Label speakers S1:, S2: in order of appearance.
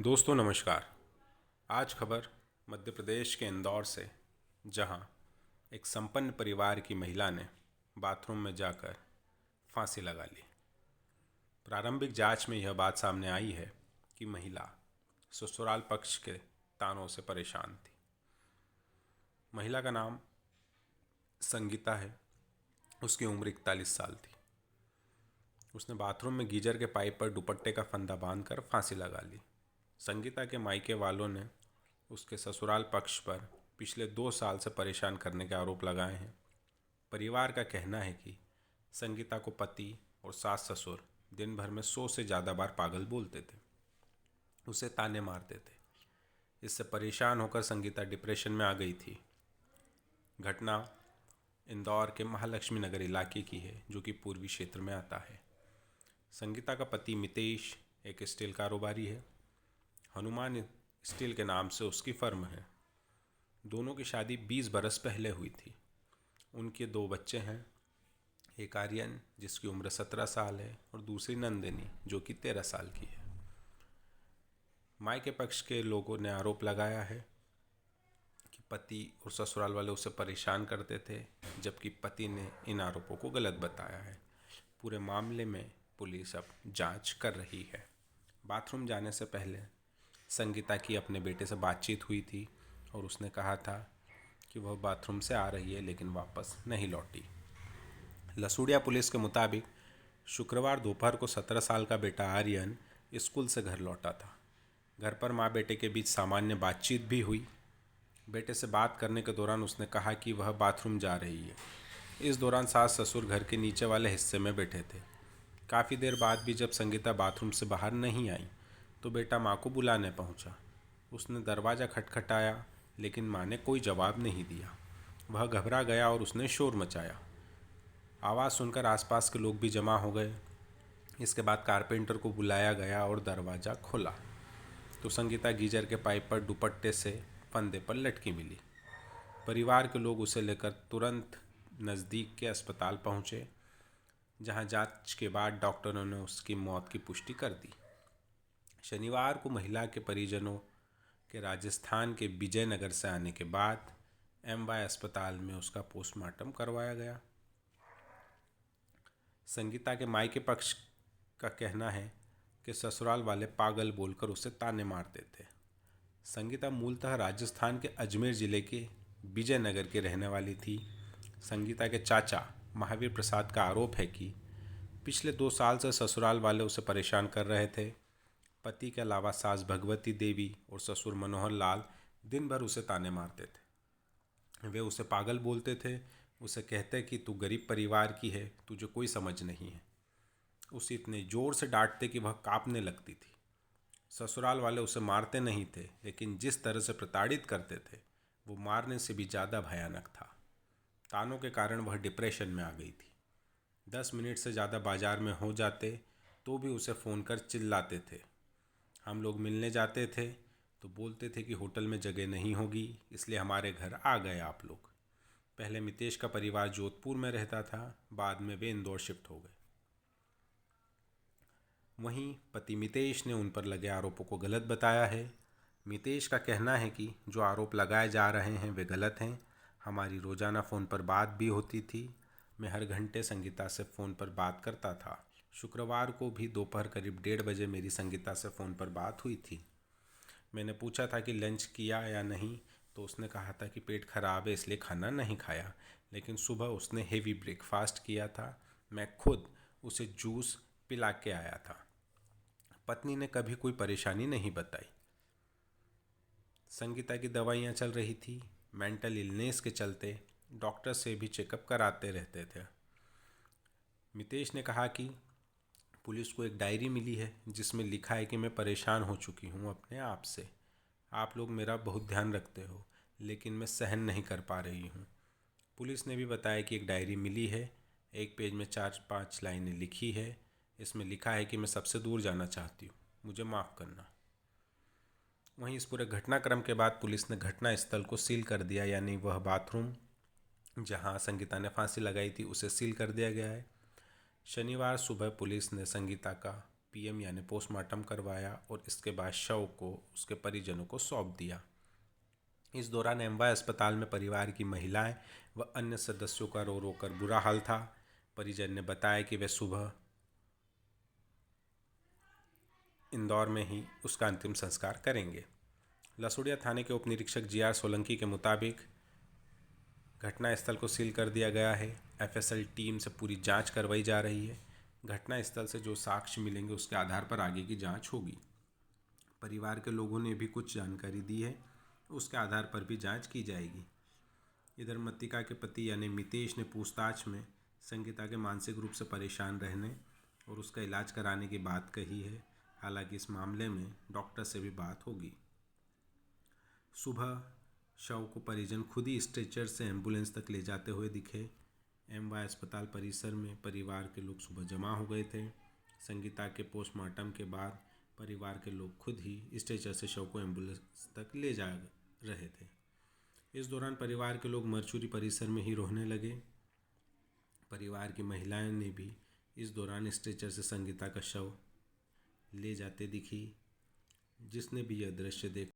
S1: दोस्तों नमस्कार। आज खबर मध्य प्रदेश के इंदौर से, जहां एक संपन्न परिवार की महिला ने बाथरूम में जाकर फांसी लगा ली। प्रारंभिक जांच में यह बात सामने आई है कि महिला ससुराल पक्ष के तानों से परेशान थी। महिला का नाम संगीता है। उसकी उम्र 41 साल थी। उसने बाथरूम में गीजर के पाइप पर दुपट्टे का फंदा बांधकर फांसी लगा ली। संगीता के मायके वालों ने उसके ससुराल पक्ष पर पिछले 2 साल से परेशान करने के आरोप लगाए हैं। परिवार का कहना है कि संगीता को पति और सास ससुर दिन भर में 100 से ज़्यादा बार पागल बोलते थे, उसे ताने मारते थे। इससे परेशान होकर संगीता डिप्रेशन में आ गई थी। घटना इंदौर के महालक्ष्मी नगर इलाके की है, जो कि पूर्वी क्षेत्र में आता है। संगीता का पति मितेश एक स्टील कारोबारी है। हनुमान स्टील के नाम से उसकी फर्म है। दोनों की शादी 20 बरस पहले हुई थी। उनके 2 बच्चे हैं, एक आर्यन जिसकी उम्र 17 साल है और दूसरी नंदिनी जो कि 13 साल की है। मायके पक्ष के लोगों ने आरोप लगाया है कि पति और ससुराल वाले उसे परेशान करते थे, जबकि पति ने इन आरोपों को गलत बताया है। पूरे मामले में पुलिस अब जांच कर रही है। बाथरूम जाने से पहले संगीता की अपने बेटे से बातचीत हुई थी और उसने कहा था कि वह बाथरूम से आ रही है लेकिन वापस नहीं लौटी। लसूड़िया पुलिस के मुताबिक शुक्रवार दोपहर को 17 साल का बेटा आर्यन स्कूल से घर लौटा था। घर पर माँ बेटे के बीच सामान्य बातचीत भी हुई। बेटे से बात करने के दौरान उसने कहा कि वह बाथरूम जा रही है। इस दौरान सास ससुर घर के नीचे वाले हिस्से में बैठे थे। काफ़ी देर बाद भी जब संगीता बाथरूम से बाहर नहीं आई तो बेटा माँ को बुलाने पहुँचा। उसने दरवाज़ा खटखटाया लेकिन माँ ने कोई जवाब नहीं दिया। वह घबरा गया और उसने शोर मचाया। आवाज़ सुनकर आसपास के लोग भी जमा हो गए। इसके बाद कारपेंटर को बुलाया गया और दरवाज़ा खोला तो संगीता गीजर के पाइप पर दुपट्टे से फंदे पर लटकी मिली। परिवार के लोग उसे लेकर तुरंत नज़दीक के अस्पताल पहुँचे, जहां जांच के बाद डॉक्टरों ने उसकी मौत की पुष्टि कर दी। शनिवार को महिला के परिजनों के राजस्थान के विजयनगर से आने के बाद एमवाय अस्पताल में उसका पोस्टमार्टम करवाया गया। संगीता के मायके पक्ष का कहना है कि ससुराल वाले पागल बोलकर उसे ताने मारते थे। संगीता मूलतः राजस्थान के अजमेर ज़िले के विजयनगर की रहने वाली थी। संगीता के चाचा महावीर प्रसाद का आरोप है कि पिछले 2 साल से ससुराल वाले उसे परेशान कर रहे थे। पति के अलावा सास भगवती देवी और ससुर मनोहर लाल दिन भर उसे ताने मारते थे। वे उसे पागल बोलते थे, उसे कहते कि तू गरीब परिवार की है, तुझे कोई समझ नहीं है। उसे इतने ज़ोर से डांटते कि वह कांपने लगती थी। ससुराल वाले उसे मारते नहीं थे, लेकिन जिस तरह से प्रताड़ित करते थे वो मारने से भी ज़्यादा भयानक था। तानों के कारण वह डिप्रेशन में आ गई थी। 10 मिनट से ज़्यादा बाजार में हो जाते तो भी उसे फ़ोन कर चिल्लाते थे। हम लोग मिलने जाते थे तो बोलते थे कि होटल में जगह नहीं होगी, इसलिए हमारे घर आ गए आप लोग। पहले मितेश का परिवार जोधपुर में रहता था, बाद में वे इंदौर शिफ्ट हो गए। वहीं पति मितेश ने उन पर लगे आरोपों को गलत बताया है। मितेश का कहना है कि जो आरोप लगाए जा रहे हैं वे गलत हैं। हमारी रोज़ाना फ़ोन पर बात भी होती थी। मैं हर घंटे संगीता से फ़ोन पर बात करता था। शुक्रवार को भी दोपहर करीब 1:30 बजे मेरी संगीता से फ़ोन पर बात हुई थी। मैंने पूछा था कि लंच किया या नहीं, तो उसने कहा था कि पेट खराब है इसलिए खाना नहीं खाया, लेकिन सुबह उसने हेवी ब्रेकफास्ट किया था। मैं खुद उसे जूस पिला के आया था। पत्नी ने कभी कोई परेशानी नहीं बताई। संगीता की दवाइयाँ चल रही थी। मेंटल इलनेस के चलते डॉक्टर से भी चेकअप कराते रहते थे। मितेश ने कहा कि पुलिस को एक डायरी मिली है जिसमें लिखा है कि मैं परेशान हो चुकी हूँ अपने आप से। आप लोग मेरा बहुत ध्यान रखते हो, लेकिन मैं सहन नहीं कर पा रही हूँ। पुलिस ने भी बताया कि एक डायरी मिली है। एक पेज में 4-5 लाइनें लिखी है। इसमें लिखा है कि मैं सबसे दूर जाना चाहती हूँ, मुझे माफ़ करना। वहीं इस पूरे घटनाक्रम के बाद पुलिस ने घटना स्थल को सील कर दिया, यानी वह बाथरूम जहां संगीता ने फांसी लगाई थी उसे सील कर दिया गया है। शनिवार सुबह पुलिस ने संगीता का पीएम यानी पोस्टमार्टम करवाया और इसके बाद शव को उसके परिजनों को सौंप दिया। इस दौरान एमवाय अस्पताल में परिवार की महिलाएं व अन्य सदस्यों का रो रो कर बुरा हाल था। परिजन ने बताया कि वे सुबह इंदौर में ही उसका अंतिम संस्कार करेंगे। लसुड़िया थाने के उप निरीक्षक जीआर सोलंकी के मुताबिक घटनास्थल को सील कर दिया गया है। एफएसएल टीम से पूरी जांच करवाई जा रही है। घटनास्थल से जो साक्ष्य मिलेंगे उसके आधार पर आगे की जांच होगी। परिवार के लोगों ने भी कुछ जानकारी दी है, उसके आधार पर भी जांच की जाएगी। इधर मत्तिका के पति यानी मितेश ने पूछताछ में संगीता के मानसिक रूप से परेशान रहने और उसका इलाज कराने की बात कही है। हालांकि इस मामले में डॉक्टर से भी बात होगी। सुबह शव को परिजन खुद ही स्ट्रेचर से एम्बुलेंस तक ले जाते हुए दिखे। एमवाय अस्पताल परिसर में परिवार के लोग सुबह जमा हो गए थे। संगीता के पोस्टमार्टम के बाद परिवार के लोग खुद ही स्ट्रेचर से शव को एम्बुलेंस तक ले जा रहे थे। इस दौरान परिवार के लोग मरचुरी परिसर में ही रोने लगे। परिवार की महिलाएं ने भी इस दौरान स्ट्रेचर से संगीता का शव ले जाते दिखी। जिसने भी यह दृश्य देखा